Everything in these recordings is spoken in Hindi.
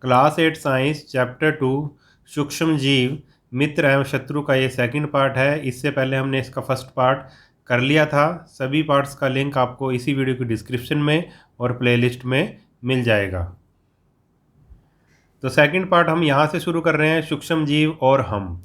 क्लास 8 साइंस चैप्टर 2 सूक्ष्म जीव मित्र एवं शत्रु का ये सेकंड पार्ट है। इससे पहले हमने इसका फर्स्ट पार्ट कर लिया था। सभी पार्ट्स का लिंक आपको इसी वीडियो की डिस्क्रिप्शन में और प्लेलिस्ट में मिल जाएगा। तो सेकंड पार्ट हम यहाँ से शुरू कर रहे हैं, सूक्ष्म जीव और हम।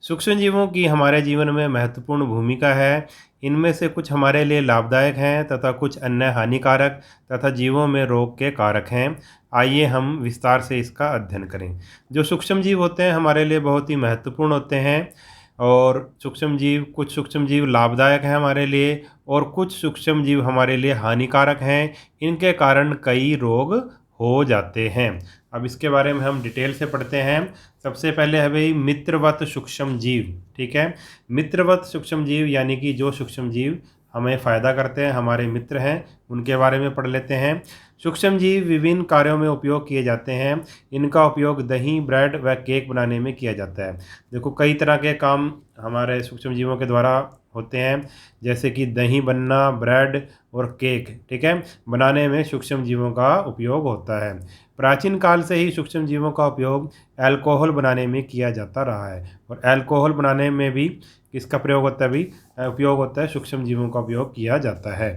सूक्ष्म जीवों की हमारे जीवन में महत्वपूर्ण भूमिका है। इनमें से कुछ हमारे लिए लाभदायक हैं तथा कुछ अन्य हानिकारक तथा जीवों में रोग के कारक हैं। आइए हम विस्तार से इसका अध्ययन करें। जो सूक्ष्म जीव होते हैं हमारे लिए बहुत ही महत्वपूर्ण होते हैं और कुछ सूक्ष्म जीव लाभदायक हैं हमारे लिए और कुछ सूक्ष्म जीव हमारे लिए हानिकारक हैं। इनके कारण कई रोग हो जाते हैं। अब इसके बारे में हम डिटेल से पढ़ते हैं। सबसे पहले है भाई मित्रवत सूक्ष्म जीव। ठीक है, मित्रवत सूक्ष्म जीव यानी कि जो सूक्ष्म जीव हमें फ़ायदा करते हैं, हमारे मित्र हैं, उनके बारे में पढ़ लेते हैं। सूक्ष्म जीव विभिन्न कार्यों में उपयोग किए जाते हैं। इनका उपयोग दही, ब्रेड व केक बनाने में किया जाता है। देखो कई तरह के काम हमारे सूक्ष्म जीवों के द्वारा होते हैं, जैसे कि दही बनना, ब्रेड और केक, ठीक है, बनाने में सूक्ष्म जीवों का उपयोग होता है। प्राचीन काल से ही सूक्ष्म जीवों का उपयोग अल्कोहल बनाने में किया जाता रहा है और अल्कोहल बनाने में भी किसका प्रयोग होता है भाई? उपयोग होता है, सूक्ष्म जीवों का उपयोग किया जाता है।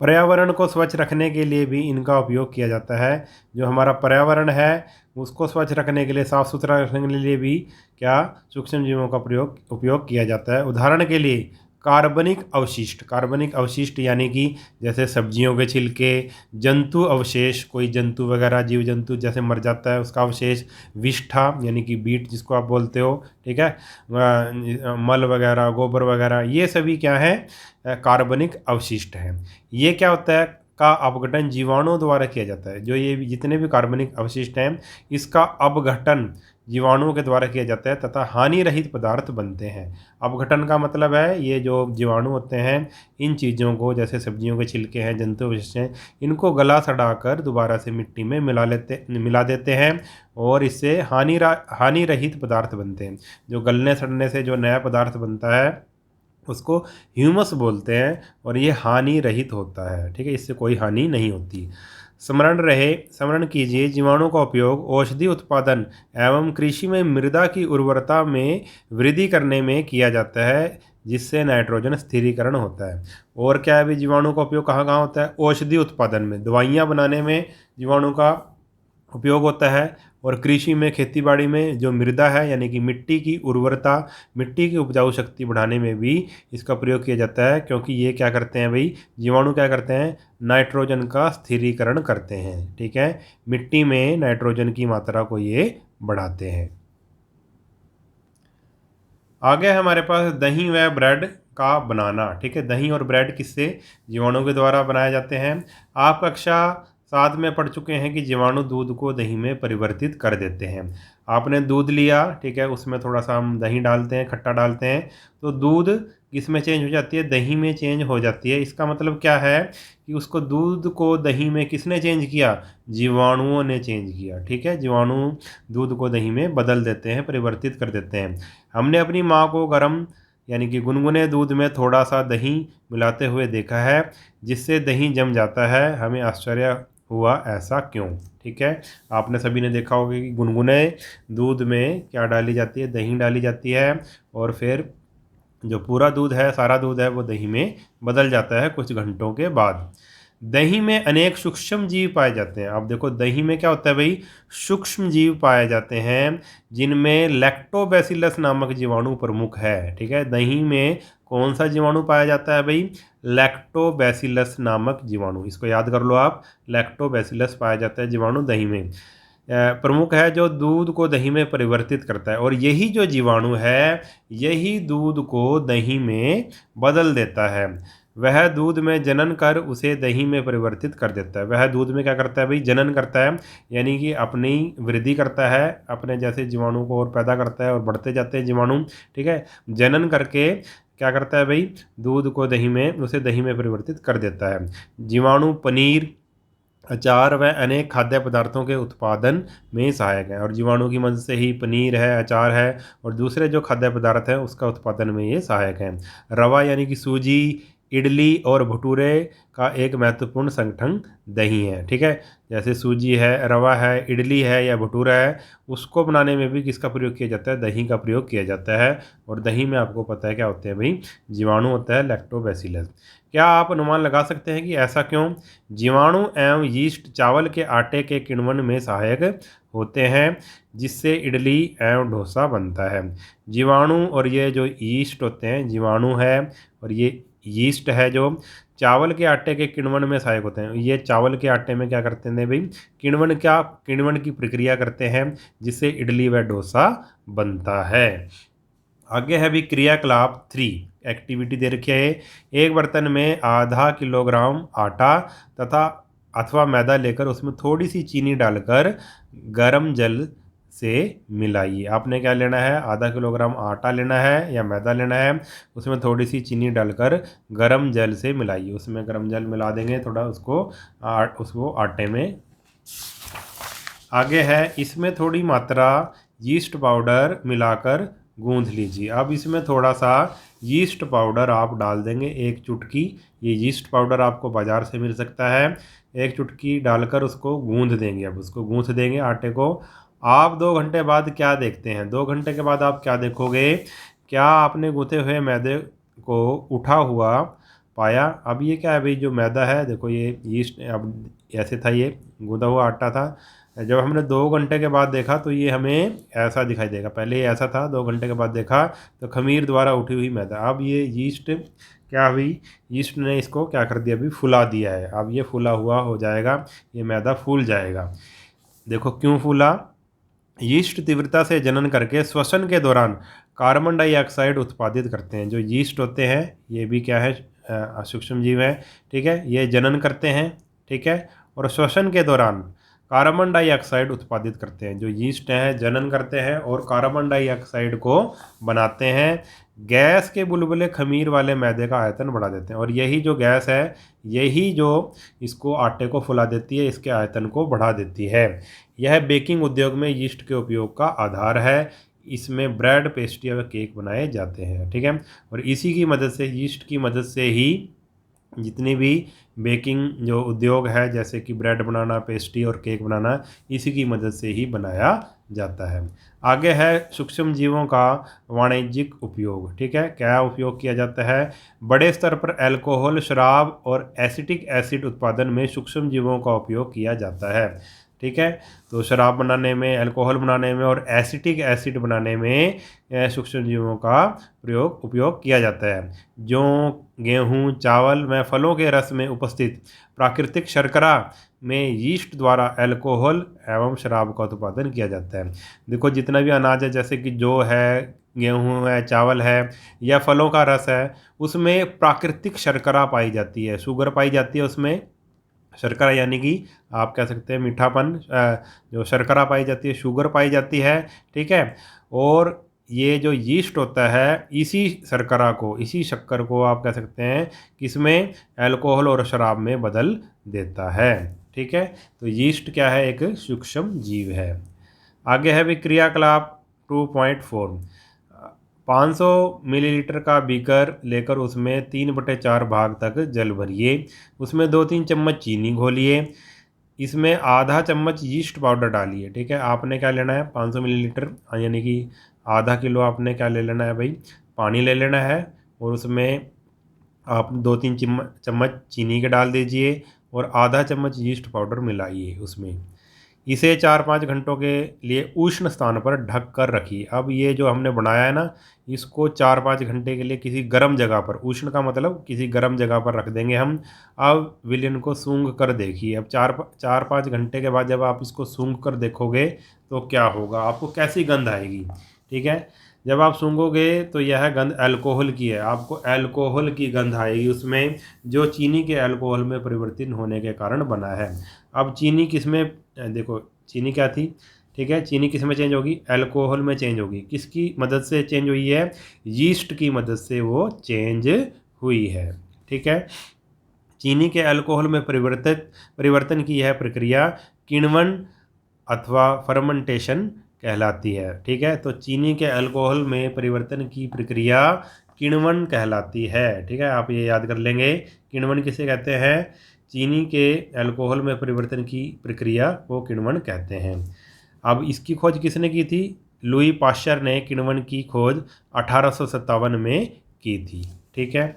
पर्यावरण को स्वच्छ रखने के लिए भी इनका उपयोग किया जाता है। जो हमारा पर्यावरण है उसको स्वच्छ रखने के लिए, साफ़ सुथरा रखने के लिए भी क्या सूक्ष्म जीवों का उपयोग किया जाता है। उदाहरण के लिए कार्बनिक अवशिष्ट यानी कि जैसे सब्जियों के छिलके, जंतु अवशेष, कोई जंतु वगैरह जीव जंतु जैसे मर जाता है उसका अवशेष, विष्ठा यानी कि बीट जिसको आप बोलते हो, ठीक है, मल वगैरह, गोबर वगैरह, ये सभी क्या है? कार्बनिक अवशिष्ट हैं। ये क्या होता है? का अपघटन जीवाणुओं द्वारा किया जाता है। जो ये जितने भी कार्बनिक अवशिष्ट हैं इसका अपघटन जीवाणुओं के द्वारा किया जाता है तथा हानि रहित पदार्थ बनते हैं। अपघटन का मतलब है ये जो जीवाणु होते हैं इन चीज़ों को, जैसे सब्जियों के छिलके हैं, जंतु अवशेष हैं, इनको गला सड़ाकर दोबारा से मिट्टी में मिला देते हैं और इससे हानि रहित पदार्थ बनते हैं। जो गलने सड़ने से जो नया पदार्थ बनता है उसको ह्यूमस बोलते हैं और ये हानि रहित होता है। ठीक है, इससे कोई हानि नहीं होती। स्मरण कीजिए, जीवाणु का उपयोग औषधि उत्पादन एवं कृषि में मृदा की उर्वरता में वृद्धि करने में किया जाता है, जिससे नाइट्रोजन स्थिरीकरण होता है। और क्या है भी, जीवाणु का उपयोग कहाँ कहाँ होता है? औषधि उत्पादन में, दवाइयाँ बनाने में जीवाणु का उपयोग होता है और कृषि में, खेती बाड़ी में जो मृदा है यानी कि मिट्टी की उर्वरता, मिट्टी की उपजाऊ शक्ति बढ़ाने में भी इसका प्रयोग किया जाता है। क्योंकि ये क्या करते हैं भाई, जीवाणु क्या करते हैं? नाइट्रोजन का स्थिरीकरण करते हैं। ठीक है, मिट्टी में नाइट्रोजन की मात्रा को ये बढ़ाते हैं। आगे हमारे पास दही व ब्रेड का बनाना। ठीक है, दही और ब्रेड किससे? जीवाणु के द्वारा बनाए जाते हैं। आप कक्षा 7 में पढ़ चुके हैं कि जीवाणु दूध को दही में परिवर्तित कर देते हैं। आपने दूध लिया, ठीक है, उसमें थोड़ा सा हम दही डालते हैं, खट्टा डालते हैं, तो दूध किस में चेंज हो जाती है? दही में चेंज हो जाती है। इसका मतलब क्या है कि उसको, दूध को दही में किसने चेंज किया? जीवाणुओं ने चेंज किया। ठीक है, जीवाणु दूध को दही में बदल देते हैं, परिवर्तित कर देते हैं। हमने अपनी माँ को गर्म यानी कि गुनगुने दूध में थोड़ा सा दही मिलाते हुए देखा है, जिससे दही जम जाता है। हमें आश्चर्य हुआ, ऐसा क्यों? ठीक है, आपने सभी ने देखा होगा कि गुनगुने दूध में क्या डाली जाती है? दही डाली जाती है और फिर जो पूरा दूध है, सारा दूध है, वो दही में बदल जाता है कुछ घंटों के बाद। दही में अनेक सूक्ष्म जीव पाए जाते हैं। अब देखो दही में क्या होता है भाई? सूक्ष्म जीव पाए जाते हैं, जिनमें लैक्टोबैसिलस नामक जीवाणु प्रमुख है। ठीक है, दही में कौन सा जीवाणु पाया जाता है भाई? लैक्टोबैसिलस नामक जीवाणु। इसको याद कर लो आप, लैक्टोबैसिलस पाया जाता है जीवाणु दही में, प्रमुख है, जो दूध को दही में परिवर्तित करता है। और यही जो जीवाणु है यही दूध को दही में बदल देता है। वह दूध में जनन कर उसे दही में परिवर्तित कर देता है। वह दूध में क्या करता है भाई? जनन करता है, यानी कि अपनी वृद्धि करता है, अपने जैसे जीवाणु को और पैदा करता है और बढ़ते जाते हैं जीवाणु। ठीक है, जनन करके क्या करता है भाई? दूध को दही में, उसे दही में परिवर्तित कर देता है। जीवाणु पनीर, अचार व अनेक खाद्य पदार्थों के उत्पादन में सहायक है। और जीवाणु की मदद से ही पनीर है, अचार है और दूसरे जो खाद्य पदार्थ हैं उसका उत्पादन में ये सहायक है। रवा यानी कि सूजी, इडली और भटूरे का एक महत्वपूर्ण संगठन दही है। ठीक है, जैसे सूजी है, रवा है, इडली है या भटूरा है, उसको बनाने में भी किसका प्रयोग किया जाता है? दही का प्रयोग किया जाता है। और दही में आपको पता है क्या होते हैं भाई? जीवाणु होता है, लैक्टोबैसिलस। क्या आप अनुमान लगा सकते हैं कि ऐसा क्यों? जीवाणु एवं यीस्ट चावल के आटे के किण्वन में सहायक होते हैं, जिससे इडली एवं डोसा बनता है। जीवाणु और ये जो यीस्ट होते हैं, जीवाणु है और ये यीस्ट है, जो चावल के आटे के किण्वन में सहायक होते हैं। ये चावल के आटे में क्या करते हैं भाई? किण्वन की प्रक्रिया करते हैं, जिससे इडली व डोसा बनता है। आगे है भी क्रियाकलाप 3, एक्टिविटी दे रखी है। एक बर्तन में आधा किलोग्राम आटा तथा अथवा मैदा लेकर उसमें थोड़ी सी चीनी डालकर गर्म जल से मिलाइए। आपने क्या लेना है? आधा किलोग्राम आटा लेना है या मैदा लेना है, उसमें थोड़ी सी चीनी डालकर गर्म जल से मिलाइए। उसमें गर्म जल मिला देंगे थोड़ा, उसको आटे में। आगे है, इसमें थोड़ी मात्रा यीस्ट पाउडर मिलाकर गूंथ लीजिए। अब इसमें थोड़ा सा यीस्ट पाउडर आप डाल देंगे, एक चुटकी। ये यीस्ट पाउडर आपको बाज़ार से मिल सकता है। एक चुटकी डालकर उसको गूंथ देंगे। अब उसको गूंथ देंगे आटे को। आप 2 घंटे बाद क्या देखते हैं? 2 घंटे के बाद आप क्या देखोगे? क्या आपने गूंथे हुए मैदे को उठा हुआ पाया? अब ये क्या है भाई? जो मैदा है, देखो ये यीस्ट, अब ऐसे था, ये गूंथा हुआ आटा था। जब हमने 2 घंटे के बाद देखा तो ये हमें ऐसा दिखाई देगा। पहले ये ऐसा था, 2 घंटे के बाद देखा तो खमीर द्वारा उठी हुई मैदा। अब ये यीस्ट क्या हुई? यीस्ट ने इसको क्या कर दिया? अभी फुला दिया है। अब ये फुला हुआ हो जाएगा, ये मैदा फूल जाएगा। देखो क्यों फूला? यीस्ट तीव्रता से जनन करके श्वसन के दौरान कार्बन डाइऑक्साइड उत्पादित करते हैं। जो यीस्ट होते हैं ये भी क्या है? सूक्ष्म जीव है। ठीक है, ये जनन करते हैं। ठीक है, और श्वसन के दौरान कार्बन डाइऑक्साइड उत्पादित करते हैं। जो यीस्ट हैं जनन करते हैं और कार्बन डाइऑक्साइड को बनाते हैं। गैस के बुलबुले खमीर वाले मैदे का आयतन बढ़ा देते हैं, और यही जो गैस है, यही जो इसको आटे को फुला देती है, इसके आयतन को बढ़ा देती है। यह बेकिंग उद्योग में यीस्ट के उपयोग का आधार है। इसमें ब्रेड, पेस्ट्री और केक बनाए जाते हैं। ठीक है, और इसी की मदद से, यीस्ट की मदद से ही जितनी भी बेकिंग जो उद्योग है, जैसे कि ब्रेड बनाना, पेस्ट्री और केक बनाना, इसी की मदद से ही बनाया जाता है। आगे है सूक्ष्म जीवों का वाणिज्यिक उपयोग। ठीक है, क्या उपयोग किया जाता है? बड़े स्तर पर अल्कोहल, शराब और एसिटिक एसिड उत्पादन में सूक्ष्म जीवों का उपयोग किया जाता है। ठीक है, तो शराब बनाने में, अल्कोहल बनाने में और एसिटिक एसिड बनाने में सूक्ष्म जीवों का उपयोग किया जाता है। जौ, गेहूँ, चावल व फलों के रस में उपस्थित प्राकृतिक शर्करा में यीस्ट द्वारा अल्कोहल एवं शराब का उत्पादन किया जाता है। देखो जितना भी अनाज है, जैसे कि जौ है, गेहूँ है, चावल है या फलों का रस है, उसमें प्राकृतिक शर्करा पाई जाती है, शुगर पाई जाती है उसमें। शर्करा यानी कि आप कह सकते हैं मीठापन, जो शर्करा पाई जाती है, शुगर पाई जाती है। ठीक है, और ये जो यीस्ट होता है, इसी शर्करा को, इसी शक्कर को आप कह सकते हैं किसमें? अल्कोहल और शराब में बदल देता है। ठीक है, तो यीस्ट क्या है? एक सूक्ष्म जीव है। आगे है भी क्रियाकलाप 2.4। 500 मिलीलीटर का बीकर लेकर उसमें 3/4 भाग तक जल भरिए। उसमें 2-3 चम्मच चीनी घोलिए। इसमें आधा चम्मच यीस्ट पाउडर डालिए। ठीक है, आपने क्या लेना है? 500 मिलीलीटर यानी कि आधा किलो आपने क्या ले लेना है भाई? पानी ले लेना है, और उसमें आप 2-3 चम्मच चीनी के डाल दीजिए और आधा चम्मच यीस्ट पाउडर मिलाइए उसमें। इसे 4-5 घंटों के लिए उष्ण स्थान पर ढक कर रखिए। अब ये जो हमने बनाया है ना, इसको 4-5 घंटे के लिए किसी गर्म जगह पर, उष्ण का मतलब किसी गर्म जगह पर रख देंगे हम। अब विलयन को सूंघ कर देखिए। अब 4-5 घंटे के बाद जब आप इसको सूंघ कर देखोगे तो क्या होगा? आपको कैसी गंध आएगी? ठीक है, जब आप सूंघोगे तो यह गंध अल्कोहल की है। आपको अल्कोहल की गंध आएगी उसमें, जो चीनी के अल्कोहल में परिवर्तित होने के कारण बना है। अब चीनी किसमें, देखो चीनी क्या थी? ठीक है, चीनी किस में चेंज होगी? अल्कोहल में चेंज होगी। किसकी मदद से चेंज हुई है? यीस्ट की मदद से वो चेंज हुई है। ठीक है, चीनी के अल्कोहल में परिवर्तन की यह प्रक्रिया किण्वन अथवा फर्मेंटेशन कहलाती है। ठीक है, तो चीनी के अल्कोहल में परिवर्तन की प्रक्रिया किण्वन कहलाती है। ठीक है, आप ये याद कर लेंगे। किण्वन किसे कहते हैं? चीनी के अल्कोहल में परिवर्तन की प्रक्रिया को किण्वन कहते हैं। अब इसकी खोज किसने की थी? लुई पाश्चर ने किण्वन की खोज 1857 में की थी। ठीक है,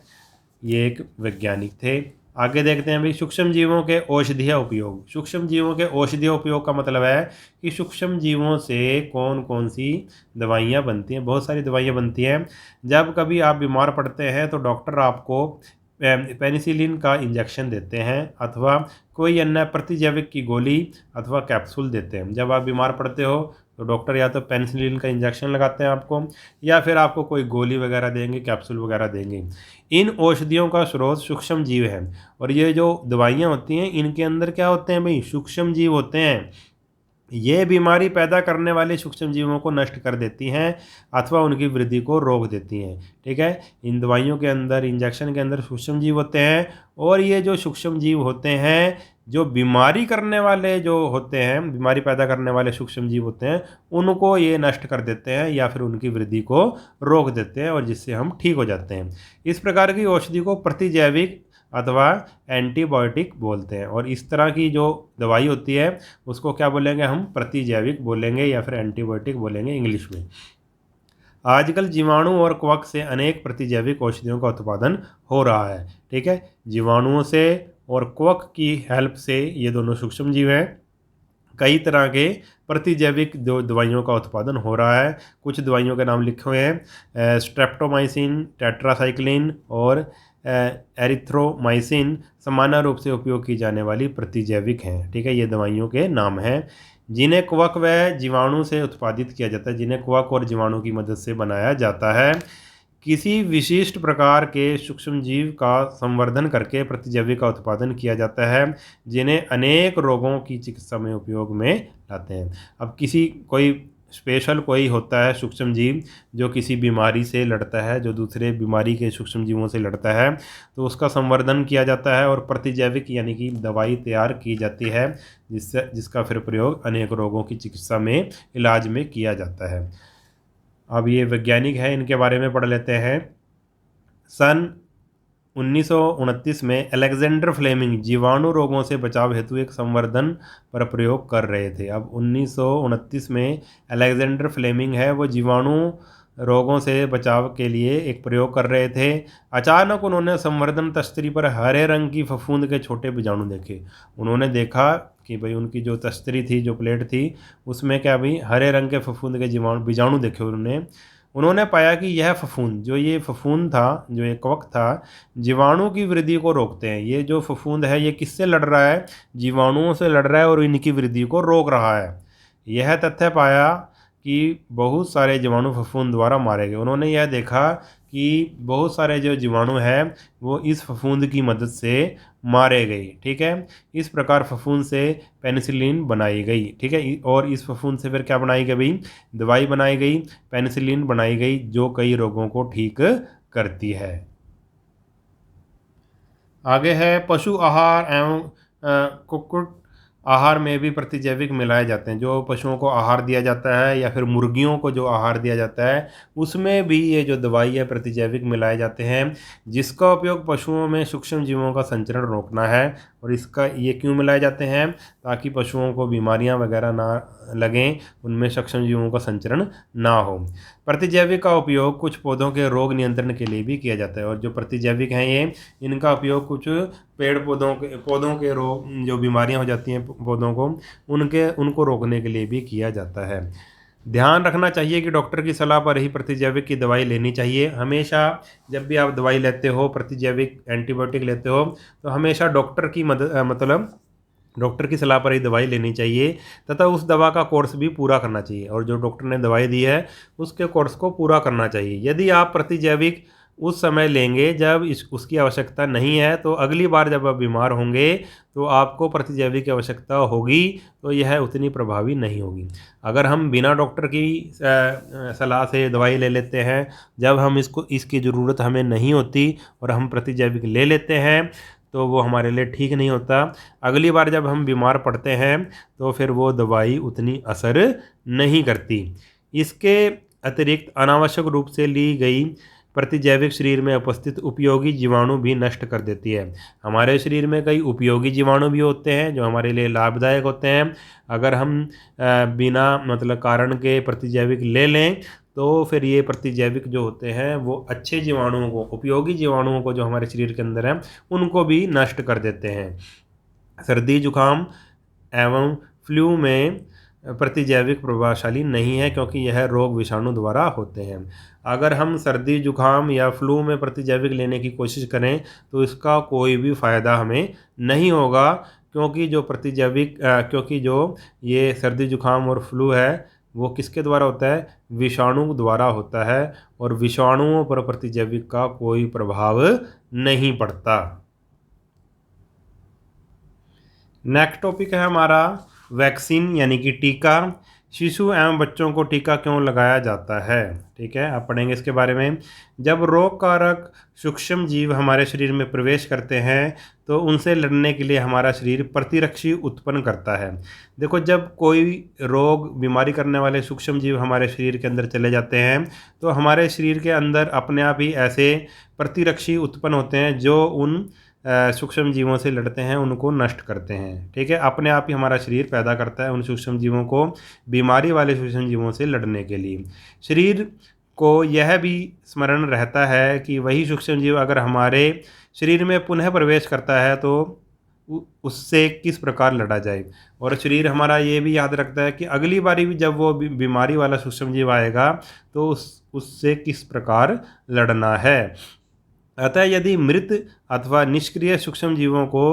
ये एक वैज्ञानिक थे। आगे देखते हैं भाई, सूक्ष्म जीवों के औषधीय उपयोग। सूक्ष्म जीवों के औषधीय उपयोग का मतलब है कि सूक्ष्म जीवों से कौन कौन सी दवाइयाँ बनती हैं। बहुत सारी दवाइयाँ बनती हैं। जब कभी आप बीमार पड़ते हैं तो डॉक्टर आपको पेनिसिलिन का इंजेक्शन देते हैं अथवा कोई अन्य प्रतिजैविक की गोली अथवा कैप्सूल देते हैं। जब आप बीमार पड़ते हो तो डॉक्टर या तो पेनिसिलिन का इंजेक्शन लगाते हैं आपको, या फिर आपको कोई गोली वगैरह देंगे, कैप्सूल वगैरह देंगे। इन औषधियों का स्रोत सूक्ष्म जीव है। और ये जो दवाइयाँ होती हैं इनके अंदर क्या होते हैं भाई? सूक्ष्म जीव होते हैं। ये बीमारी पैदा करने वाले सूक्ष्म जीवों को नष्ट कर देती हैं अथवा उनकी वृद्धि को रोक देती हैं। ठीक है, इन दवाइयों के अंदर, इंजेक्शन के अंदर सूक्ष्म जीव होते हैं। और ये जो सूक्ष्म जीव होते हैं, जो बीमारी करने वाले जो होते हैं, बीमारी पैदा करने वाले सूक्ष्म जीव होते हैं, उनको ये नष्ट कर देते हैं या फिर उनकी वृद्धि को रोक देते हैं, और जिससे हम ठीक हो जाते हैं। इस प्रकार की औषधि को प्रतिजैविक अथवा एंटीबायोटिक बोलते हैं। और इस तरह की जो दवाई होती है उसको क्या बोलेंगे? हम प्रतिजैविक बोलेंगे या फिर एंटीबायोटिक बोलेंगे इंग्लिश में। आजकल जीवाणु और कवक से अनेक प्रतिजैविक औषधियों का उत्पादन हो रहा है। ठीक है, जीवाणुओं से और कवक की हेल्प से, ये दोनों सूक्ष्म जीव हैं, कई तरह के प्रतिजैविक दवाइयों का उत्पादन हो रहा है। कुछ दवाइयों के नाम लिखे हुए हैं। स्ट्रेप्टोमाइसिन, टेट्रासाइक्लिन और एरिथ्रोमाइसिन सामान्य रूप से उपयोग की जाने वाली प्रतिजैविक हैं। ठीक है, ये दवाइयों के नाम हैं जिन्हें कवक व जीवाणु से उत्पादित किया जाता है, जिन्हें कवक और जीवाणु की मदद से बनाया जाता है। किसी विशिष्ट प्रकार के सूक्ष्म जीव का संवर्धन करके प्रतिजैविक का उत्पादन किया जाता है, जिन्हें अनेक रोगों की चिकित्सा में उपयोग में लाते हैं। अब कोई स्पेशल कोई होता है सूक्ष्म जीव जो किसी बीमारी से लड़ता है, जो दूसरे बीमारी के सूक्ष्म जीवों से लड़ता है, तो उसका संवर्धन किया जाता है और प्रतिजैविक यानी कि दवाई तैयार की जाती है, जिसका फिर प्रयोग अनेक रोगों की चिकित्सा में, इलाज में किया जाता है। अब ये वैज्ञानिक हैं, इनके बारे में पढ़ लेते हैं। सन 1929 में अलेक्जेंडर फ्लेमिंग जीवाणु रोगों से बचाव हेतु एक संवर्धन पर प्रयोग कर रहे थे। अब 1929 में अलेक्जेंडर फ्लेमिंग है, वो जीवाणु रोगों से बचाव के लिए एक प्रयोग कर रहे थे। अचानक उन्होंने संवर्धन तस्तरी पर हरे रंग की फफूंद के छोटे बीजाणु देखे। उन्होंने देखा कि भाई उनकी जो तस्तरी थी, जो प्लेट थी, उसमें क्या भाई हरे रंग के फफूंद के बीजाणु देखे उन्होंने पाया कि यह फफूंद, जो ये फफूंद था, जो ये कवक था, जीवाणु की वृद्धि को रोकते हैं। ये जो फफूंद है ये किससे लड़ रहा है? जीवाणुओं से लड़ रहा है और इनकी वृद्धि को रोक रहा है। यह तथ्य पाया कि बहुत सारे जीवाणु फफूंद द्वारा मारे गए। उन्होंने यह देखा कि बहुत सारे जो जीवाणु हैं वो इस फफूंद की मदद से मारे गए। ठीक है, इस प्रकार फफूंद से पेनिसिलिन बनाई गई। ठीक है, और इस फफूंद से फिर क्या बनाई गई? दवाई बनाई गई, पेनिसिलिन बनाई गई, जो कई रोगों को ठीक करती है। आगे है पशु आहार एवं कुक्कुट आहार में भी प्रतिजैविक मिलाए जाते हैं। जो पशुओं को आहार दिया जाता है या फिर मुर्गियों को जो आहार दिया जाता है, उसमें भी ये जो दवाई है प्रतिजैविक मिलाए जाते हैं, जिसका उपयोग पशुओं में सूक्ष्म जीवों का संचरण रोकना है। और इसका ये क्यों मिलाए जाते हैं? ताकि पशुओं को बीमारियां वगैरह ना लगें, उनमें सूक्ष्म जीवों का संचरण ना हो। प्रतिजैविक का उपयोग कुछ पौधों के रोग नियंत्रण के लिए भी किया जाता है। और जो प्रतिजैविक हैं ये, इनका उपयोग कुछ पौधों के रोग, जो बीमारियां हो जाती हैं पौधों को, उनको रोकने के लिए भी किया जाता है। ध्यान रखना चाहिए कि डॉक्टर की सलाह पर ही प्रतिजैविक की दवाई लेनी चाहिए। हमेशा जब भी आप दवाई लेते हो, प्रतिजैविक एंटीबायोटिक लेते हो, तो हमेशा डॉक्टर की मतलब डॉक्टर की सलाह पर ही दवाई लेनी चाहिए तथा उस दवा का कोर्स भी पूरा करना चाहिए। और जो डॉक्टर ने दवाई दी है उसके कोर्स को पूरा करना चाहिए। यदि आप प्रतिजैविक उस समय लेंगे जब उसकी आवश्यकता नहीं है, तो अगली बार जब आप बीमार होंगे तो आपको प्रतिजैविक की आवश्यकता होगी, तो यह उतनी प्रभावी नहीं होगी। अगर हम बिना डॉक्टर की सलाह से दवाई ले लेते हैं, जब इसकी ज़रूरत हमें नहीं होती और हम प्रतिजैविक ले लेते हैं, तो वो हमारे लिए ठीक नहीं होता। अगली बार जब हम बीमार पड़ते हैं तो फिर वो दवाई उतनी असर नहीं करती। इसके अतिरिक्त अनावश्यक रूप से ली गई प्रतिजैविक शरीर में उपस्थित उपयोगी जीवाणु भी नष्ट कर देती है। हमारे शरीर में कई उपयोगी जीवाणु भी होते हैं जो हमारे लिए लाभदायक होते हैं। अगर हम बिना मतलब कारण के प्रतिजैविक ले लें तो फिर ये प्रतिजैविक जो होते हैं वो अच्छे जीवाणुओं को, उपयोगी जीवाणुओं को जो हमारे शरीर के अंदर हैं, उनको भी नष्ट कर देते हैं। सर्दी जुकाम एवं फ्लू में प्रतिजैविक प्रभावशाली नहीं है क्योंकि यह रोग विषाणु द्वारा होते हैं। अगर हम सर्दी जुकाम या फ्लू में प्रतिजैविक लेने की कोशिश करें तो इसका कोई भी फ़ायदा हमें नहीं होगा, क्योंकि जो ये सर्दी जुकाम और फ्लू है वो किसके द्वारा होता है, विषाणु द्वारा होता है, और विषाणुओं पर प्रतिजैविक का कोई प्रभाव नहीं पड़ता। नेक्स्ट टॉपिक है हमारा वैक्सीन यानी कि टीका। शिशु एवं बच्चों को टीका क्यों लगाया जाता है, ठीक है, आप पढ़ेंगे इसके बारे में। जब रोग कारक सूक्ष्म जीव हमारे शरीर में प्रवेश करते हैं तो उनसे लड़ने के लिए हमारा शरीर प्रतिरक्षी उत्पन्न करता है। देखो, जब कोई रोग बीमारी करने वाले सूक्ष्म जीव हमारे शरीर के अंदर चले जाते हैं तो हमारे शरीर के अंदर अपने आप ही ऐसे प्रतिरक्षी उत्पन्न होते हैं जो उन सूक्ष्म जीवों से लड़ते हैं, उनको नष्ट करते हैं। ठीक है, अपने आप ही हमारा शरीर पैदा करता है उन सूक्ष्म जीवों को, बीमारी वाले सूक्ष्म जीवों से लड़ने के लिए। शरीर को यह भी स्मरण रहता है कि वही सूक्ष्म जीव अगर हमारे शरीर में पुनः प्रवेश करता है तो उससे किस प्रकार लड़ा जाए, और शरीर हमारा ये भी याद रखता है कि अगली बारी भी जब वो बीमारी वाला सूक्ष्म जीव आएगा तो उससे किस प्रकार लड़ना है। अतः यदि मृत अथवा निष्क्रिय सूक्ष्म जीवों को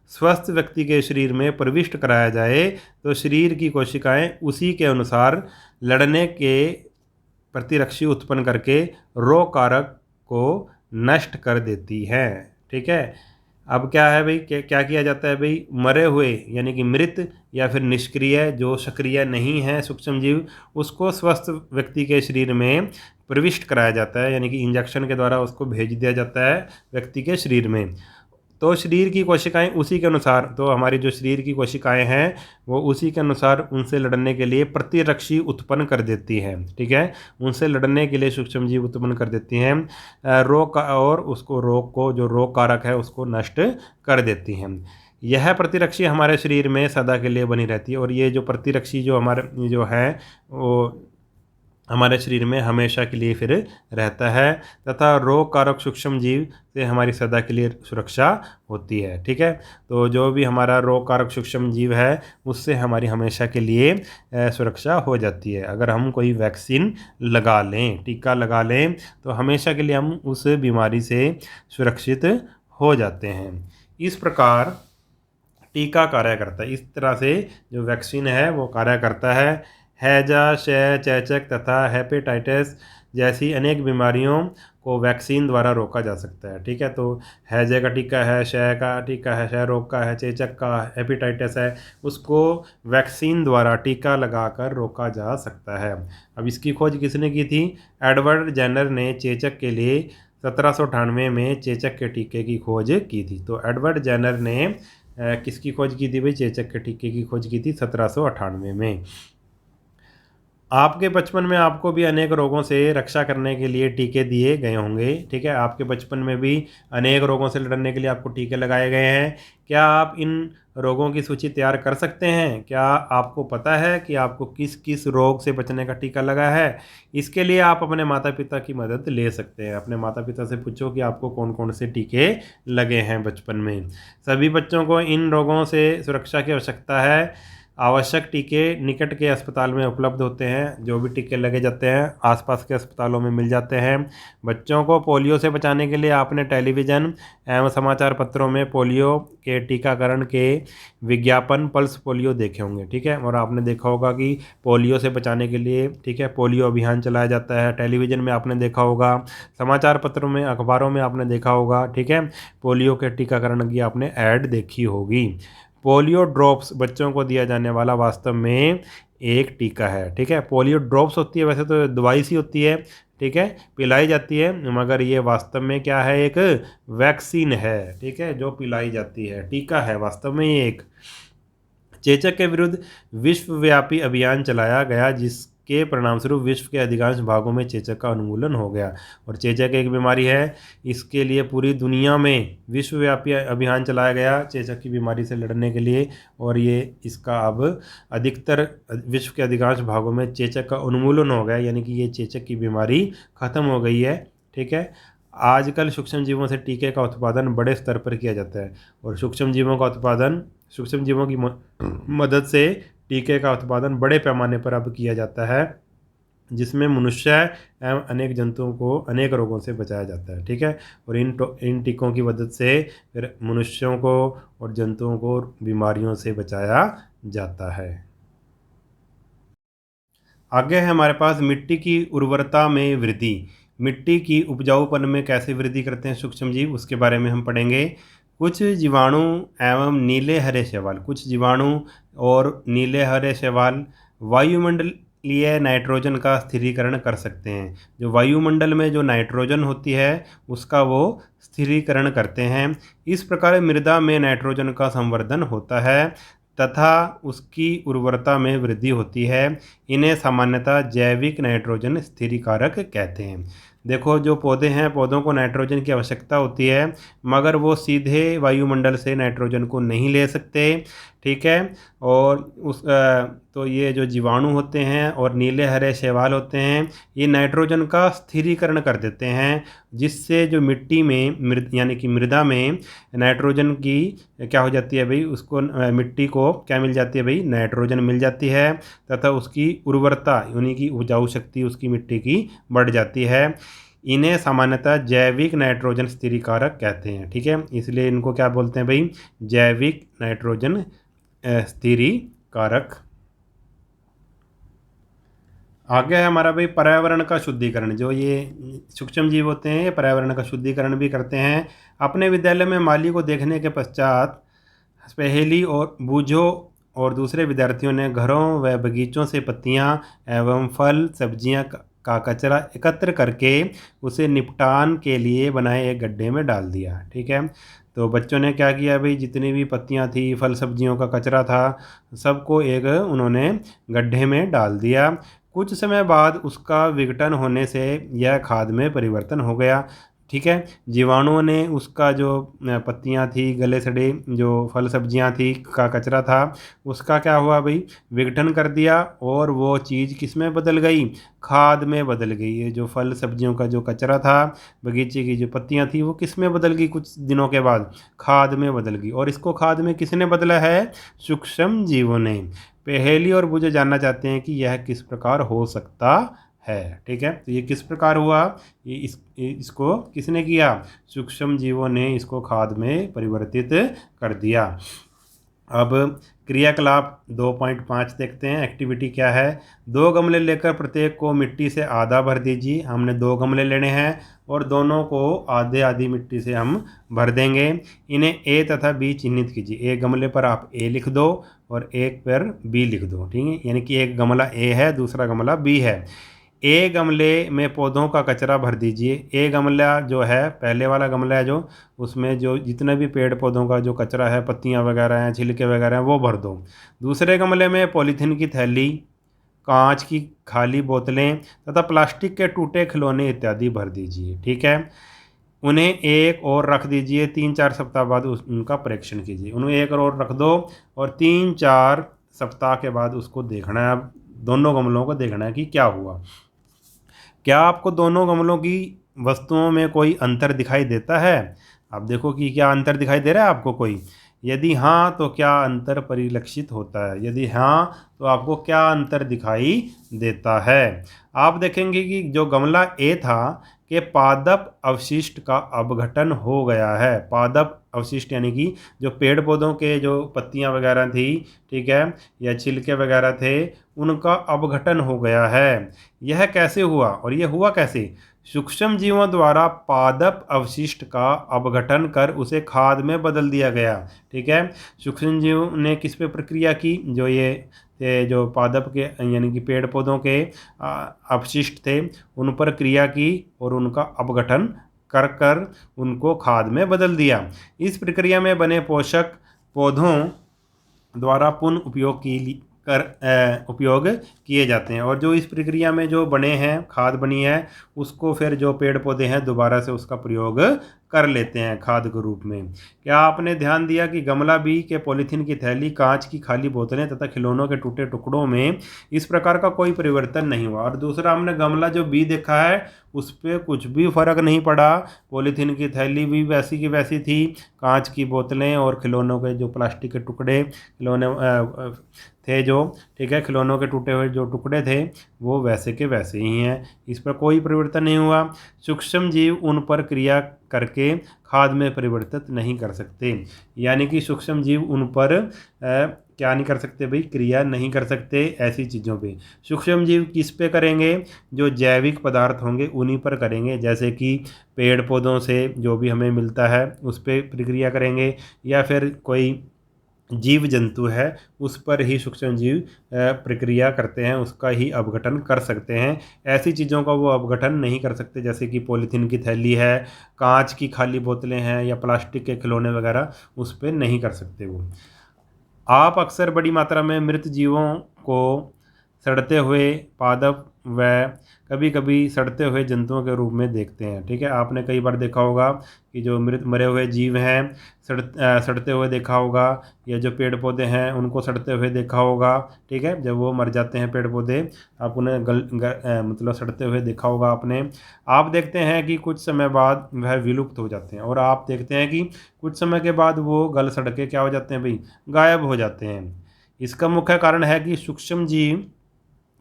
स्वस्थ व्यक्ति के शरीर में प्रविष्ट कराया जाए तो शरीर की कोशिकाएं उसी के अनुसार लड़ने के प्रतिरक्षी उत्पन्न करके रोग कारक को नष्ट कर देती हैं। ठीक है, अब क्या है भाई, क्या किया जाता है भाई, मरे हुए यानी कि मृत या फिर निष्क्रिय जो सक्रिय नहीं है सूक्ष्म जीव, उसको स्वस्थ व्यक्ति के शरीर में प्रविष्ट कराया जाता है, यानी कि इंजेक्शन के द्वारा उसको भेज दिया जाता है व्यक्ति के शरीर में। तो शरीर की कोशिकाएं उसी के अनुसार, तो हमारी जो शरीर की कोशिकाएं हैं वो उसी के अनुसार उनसे लड़ने के लिए प्रतिरक्षी उत्पन्न कर देती हैं। ठीक है, उनसे लड़ने के लिए सूक्ष्म जीव उत्पन्न कर देती हैं रोग का, और उसको रोग को, जो रोग कारक है उसको नष्ट कर देती हैं। यह प्रतिरक्षी हमारे शरीर में सदा के लिए बनी रहती है, और ये जो प्रतिरक्षी जो हमारे जो है वो हमारे शरीर में हमेशा के लिए फिर रहता है, तथा रोग कारक सूक्ष्म जीव से हमारी सदा के लिए सुरक्षा होती है। ठीक है, तो जो भी हमारा रोग कारक सूक्ष्म जीव है उससे हमारी हमेशा के लिए सुरक्षा हो जाती है। अगर हम कोई वैक्सीन लगा लें, टीका लगा लें, तो हमेशा के लिए हम उस बीमारी से सुरक्षित हो जाते हैं। इस प्रकार टीका कार्य करता है, इस तरह से जो वैक्सीन है वो कार्य करता है। हैजा, क्षय, चेचक तथा हेपेटाइटिस जैसी अनेक बीमारियों को वैक्सीन द्वारा रोका जा सकता है। ठीक है, तो हैजे का टीका है, क्षय का टीका है, क्षय रोग का है, चेचक का, हेपेटाइटिस है, उसको वैक्सीन द्वारा टीका लगाकर रोका जा सकता है। अब इसकी खोज किसने की थी? एडवर्ड जेनर ने चेचक के लिए 1798 में चेचक के टीके की खोज की थी। तो एडवर्ड जेनर ने किसकी खोज की थी भाई? चेचक के टीके की खोज की थी 1798 में। आपके बचपन में आपको भी अनेक रोगों से रक्षा करने के लिए टीके दिए गए होंगे। ठीक है, आपके बचपन में भी अनेक रोगों से लड़ने के लिए आपको टीके लगाए गए हैं। क्या आप इन रोगों की सूची तैयार कर सकते हैं? क्या आपको पता है कि आपको किस किस रोग से बचने का टीका लगा है? इसके लिए आप अपने माता पिता की मदद ले सकते हैं। अपने माता पिता से पूछो कि आपको कौन कौन से टीके लगे हैं बचपन में। सभी बच्चों को इन रोगों से सुरक्षा की आवश्यकता है। आवश्यक टीके निकट के अस्पताल में उपलब्ध होते हैं। जो भी टीके लगे जाते हैं आसपास के अस्पतालों में मिल जाते हैं। बच्चों को पोलियो से बचाने के लिए आपने टेलीविज़न एवं समाचार पत्रों में पोलियो के टीकाकरण के विज्ञापन, पल्स पोलियो देखे होंगे। ठीक है, और आपने देखा होगा कि पोलियो से बचाने के लिए, ठीक है, पोलियो अभियान चलाया जाता है। टेलीविज़न में आपने देखा होगा, समाचार पत्रों में, अखबारों में आपने देखा होगा। ठीक है, पोलियो के टीकाकरण की आपने ऐड देखी होगी। पोलियो ड्रॉप्स बच्चों को दिया जाने वाला वास्तव में एक टीका है। ठीक है, पोलियो ड्रॉप्स होती है, वैसे तो दवाई सी होती है, ठीक है, पिलाई जाती है, मगर ये वास्तव में क्या है? एक वैक्सीन है। ठीक है, जो पिलाई जाती है, टीका है वास्तव में ये एक। चेचक के विरुद्ध विश्वव्यापी अभियान चलाया गया के परिणामस्वरूप विश्व के अधिकांश भागों में चेचक का उन्मूलन हो गया। और चेचक एक बीमारी है, इसके लिए पूरी दुनिया में विश्वव्यापी अभियान चलाया गया चेचक की बीमारी से लड़ने के लिए। और ये इसका अब अधिकतर विश्व के अधिकांश भागों में चेचक का उन्मूलन हो गया, यानी कि ये चेचक की बीमारी ख़त्म हो गई है। ठीक है। आजकल सूक्ष्म जीवों से टीके का उत्पादन बड़े स्तर पर किया जाता है, और सूक्ष्म जीवों की मदद से टीके का उत्पादन बड़े पैमाने पर अब किया जाता है, जिसमें मनुष्य एवं अनेक जंतुओं को अनेक रोगों से बचाया जाता है। ठीक है। और इन टीकों की मदद से फिर मनुष्यों को और जंतुओं को बीमारियों से बचाया जाता है। आगे है हमारे पास मिट्टी की उर्वरता में वृद्धि। मिट्टी की उपजाऊपन में कैसे वृद्धि करते हैं सूक्ष्म जीव, उसके बारे में हम पढ़ेंगे। कुछ जीवाणु एवं नीले हरे शैवाल, कुछ जीवाणु और नीले हरे शैवाल वायुमंडलीय नाइट्रोजन का स्थिरीकरण कर सकते हैं। जो वायुमंडल में जो नाइट्रोजन होती है उसका वो स्थिरीकरण करते हैं। इस प्रकार मृदा में नाइट्रोजन का संवर्धन होता है तथा उसकी उर्वरता में वृद्धि होती है। इन्हें सामान्यतः जैविक नाइट्रोजन स्थिरीकारक कहते हैं। देखो, जो पौधे हैं, पौधों को नाइट्रोजन की आवश्यकता होती है, मगर वो सीधे वायुमंडल से नाइट्रोजन को नहीं ले सकते। ठीक है। और तो ये जो जीवाणु होते हैं और नीले हरे शैवाल होते हैं, ये नाइट्रोजन का स्थिरीकरण कर देते हैं, जिससे जो मिट्टी में यानी कि मृदा में नाइट्रोजन की क्या हो जाती है भाई, उसको मिट्टी को क्या मिल जाती है भाई, नाइट्रोजन मिल जाती है, तथा उसकी उर्वरता यानी कि उपजाऊ शक्ति उसकी मिट्टी की बढ़ जाती है। इन्हें सामान्यतः जैविक नाइट्रोजन स्थिरीकारक कहते हैं। ठीक है। इसलिए इनको क्या बोलते हैं भाई, जैविक नाइट्रोजन स्थिरीकारक। आगे है हमारा भाई पर्यावरण का शुद्धिकरण। जो ये सूक्ष्म जीव होते हैं, ये पर्यावरण का शुद्धिकरण भी करते हैं। अपने विद्यालय में माली को देखने के पश्चात पहेली और बूझो और दूसरे विद्यार्थियों ने घरों व बगीचों से पत्तियां एवं फल सब्जियां का कचरा एकत्र करके उसे निपटान के लिए बनाए एक गड्ढे में डाल दिया। ठीक है। तो बच्चों ने क्या किया भाई, जितनी भी पत्तियां थी, फल सब्जियों का कचरा था, सबको एक उन्होंने गड्ढे में डाल दिया। कुछ समय बाद उसका विघटन होने से यह खाद में परिवर्तन हो गया। ठीक है। जीवाणुओं ने उसका जो पत्तियां थी, गले सड़े जो फल सब्जियां थी का कचरा था, उसका क्या हुआ भाई, विघटन कर दिया, और वो चीज़ किस में बदल गई, खाद में बदल गई। ये जो फल सब्जियों का जो कचरा था, बगीचे की जो पत्तियां थी, वो किस में बदल गई, कुछ दिनों के बाद खाद में बदल गई। और इसको खाद में किसने बदला है, सूक्ष्म जीवों ने। पहेली और बुझे जानना चाहते हैं कि यह किस प्रकार हो सकता है। ठीक है। तो ये किस प्रकार हुआ, ये इसको किसने किया, सूक्ष्म जीवों ने इसको खाद में परिवर्तित कर दिया। अब क्रियाकलाप 2.5 देखते हैं। एक्टिविटी क्या है, 2 गमले लेकर प्रत्येक को मिट्टी से आधा भर दीजिए। हमने 2 गमले लेने हैं और दोनों को आधे आधी मिट्टी से हम भर देंगे। इन्हें ए तथा बी चिन्हित कीजिए। एक गमले पर आप ए लिख दो और एक पर बी लिख दो। ठीक है। यानी कि एक गमला ए है, दूसरा गमला बी है। ए गमले में पौधों का कचरा भर दीजिए। ए गमला जो है, पहले वाला गमला है जो, उसमें जो जितने भी पेड़ पौधों का जो कचरा है, पत्तियां वगैरह हैं, छिलके वगैरह हैं, वो भर दो। दूसरे गमले में पॉलीथीन की थैली, कांच की खाली बोतलें तथा प्लास्टिक के टूटे खिलौने इत्यादि भर दीजिए। ठीक है। उन्हें एक और रख दीजिए। 3-4 सप्ताह बाद उनका परीक्षण कीजिए। उन्हें एक और रख दो और 3-4 सप्ताह के बाद उसको देखना है। अब दोनों गमलों को देखना है कि क्या हुआ। क्या आपको दोनों गमलों की वस्तुओं में कोई अंतर दिखाई देता है। आप देखो कि क्या अंतर दिखाई दे रहा है आपको कोई। यदि हाँ, तो क्या अंतर परिलक्षित होता है। यदि हाँ, तो आपको क्या अंतर दिखाई देता है। आप देखेंगे कि जो गमला ए था के पादप अवशिष्ट का अपघटन हो गया है। पादप अवशिष्ट यानी कि जो पेड़ पौधों के जो पत्तियां वगैरह थी, ठीक है, या छिलके वगैरह थे, उनका अपघटन हो गया है। यह कैसे हुआ, और यह हुआ कैसे, सूक्ष्म जीवों द्वारा पादप अवशिष्ट का अपघटन कर उसे खाद में बदल दिया गया। ठीक है। सूक्ष्म जीव ने किस पे प्रक्रिया की, जो ये जो पादप के यानी कि पेड़ पौधों के अपशिष्ट थे, उन पर क्रिया की और उनका अपघटन कर कर उनको खाद में बदल दिया। इस प्रक्रिया में बने पोषक पौधों द्वारा पुनः उपयोग उपयोग किए जाते हैं। और जो इस प्रक्रिया में जो बने हैं, खाद बनी है, उसको फिर जो पेड़ पौधे हैं दोबारा से उसका प्रयोग कर लेते हैं खाद के रूप में। क्या आपने ध्यान दिया कि गमला बी के पॉलीथीन की थैली, कांच की खाली बोतलें तथा खिलौनों के टूटे टुकड़ों में इस प्रकार का कोई परिवर्तन नहीं हुआ। और दूसरा, हमने गमला जो बी देखा है उस पर कुछ भी फर्क नहीं पड़ा। पॉलीथीन की थैली भी वैसी की वैसी थी, कांच की बोतलें और खिलौनों के जो प्लास्टिक के टुकड़े खिलौने थे जो, ठीक है, खिलौनों के टूटे हुए जो टुकड़े थे वो वैसे के वैसे ही हैं, इस पर कोई परिवर्तन नहीं हुआ। सूक्ष्म जीव उन पर क्रिया करके खाद में परिवर्तित नहीं कर सकते। यानी कि सूक्ष्म जीव उन पर क्या नहीं कर सकते भाई, क्रिया नहीं कर सकते ऐसी चीज़ों पे। सूक्ष्म जीव किस पे करेंगे? जो जैविक पदार्थ होंगे उन्हीं पर करेंगे, जैसे कि पेड़ पौधों से जो भी हमें मिलता है उस पर प्रक्रिया करेंगे, या फिर कोई जीव जंतु है उस पर ही सूक्ष्म जीव प्रक्रिया करते हैं, उसका ही अपघटन कर सकते हैं। ऐसी चीज़ों का वो अपघटन नहीं कर सकते, जैसे कि पॉलीथीन की थैली है, कांच की खाली बोतलें हैं, या प्लास्टिक के खिलौने वगैरह, उस पर नहीं कर सकते वो। आप अक्सर बड़ी मात्रा में मृत जीवों को सड़ते हुए पादप व कभी कभी सड़ते हुए जंतुओं के रूप में देखते हैं। ठीक है, आपने कई बार देखा होगा कि जो मरे हुए जीव हैं सड़ते हुए देखा होगा, या जो पेड़ पौधे हैं उनको सड़ते हुए देखा होगा। ठीक है, जब वो मर जाते हैं पेड़ पौधे, आप उन्हें मतलब सड़ते हुए देखा होगा आपने। आप देखते हैं कि कुछ समय बाद वह विलुप्त हो जाते हैं, और आप देखते हैं कि कुछ समय के बाद वो गल सड़ के क्या हो जाते हैं भाई, गायब हो जाते हैं। इसका मुख्य कारण है कि सूक्ष्म जीव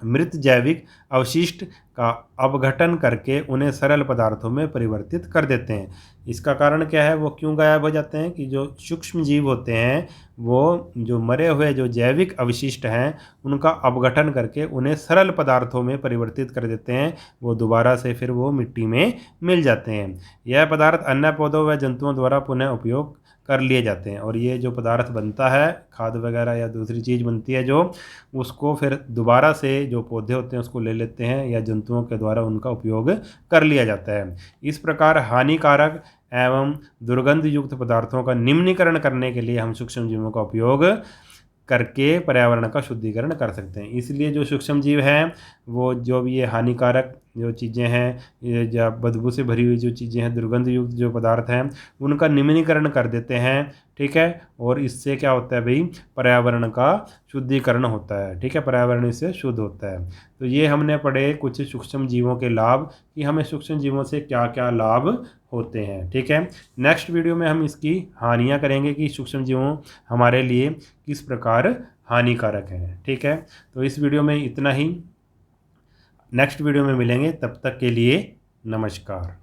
मृत जैविक अवशिष्ट का अपघटन करके उन्हें सरल पदार्थों में परिवर्तित कर देते हैं। इसका कारण क्या है, वो क्यों गायब हो जाते हैं कि जो सूक्ष्म जीव होते हैं वो जो मरे हुए जो जैविक अवशिष्ट हैं उनका अपघटन करके उन्हें सरल पदार्थों में परिवर्तित कर देते हैं। वो दोबारा से फिर वो मिट्टी में मिल जाते हैं। यह पदार्थ अन्य पौधों व जंतुओं द्वारा पुनः उपयोग कर लिए जाते हैं, और ये जो पदार्थ बनता है, खाद वगैरह या दूसरी चीज़ बनती है जो, उसको फिर दोबारा से जो पौधे होते हैं उसको ले लेते हैं, या जंतुओं के द्वारा उनका उपयोग कर लिया जाता है। इस प्रकार हानिकारक एवं दुर्गंध युक्त पदार्थों का निम्नीकरण करने के लिए हम सूक्ष्म जीवों का उपयोग करके पर्यावरण का शुद्धिकरण कर सकते हैं। इसलिए जो सूक्ष्म जीव हैं वो जो भी ये हानिकारक जो चीज़ें हैं, ये जो बदबू से भरी हुई जो चीज़ें हैं, दुर्गंध युक्त जो पदार्थ हैं, उनका निम्नीकरण कर देते हैं। ठीक है, और इससे क्या होता है भाई, पर्यावरण का शुद्धिकरण होता है। ठीक है, पर्यावरण इससे शुद्ध होता है। तो ये हमने पढ़े कुछ सूक्ष्म जीवों के लाभ, कि हमें सूक्ष्म जीवों से क्या क्या लाभ होते हैं। ठीक है, नेक्स्ट वीडियो में हम इसकी हानियाँ करेंगे कि सूक्ष्म जीवों हमारे लिए किस प्रकार हानिकारक हैं। ठीक है, तो इस वीडियो में इतना ही, नेक्स्ट वीडियो में मिलेंगे, तब तक के लिए नमस्कार।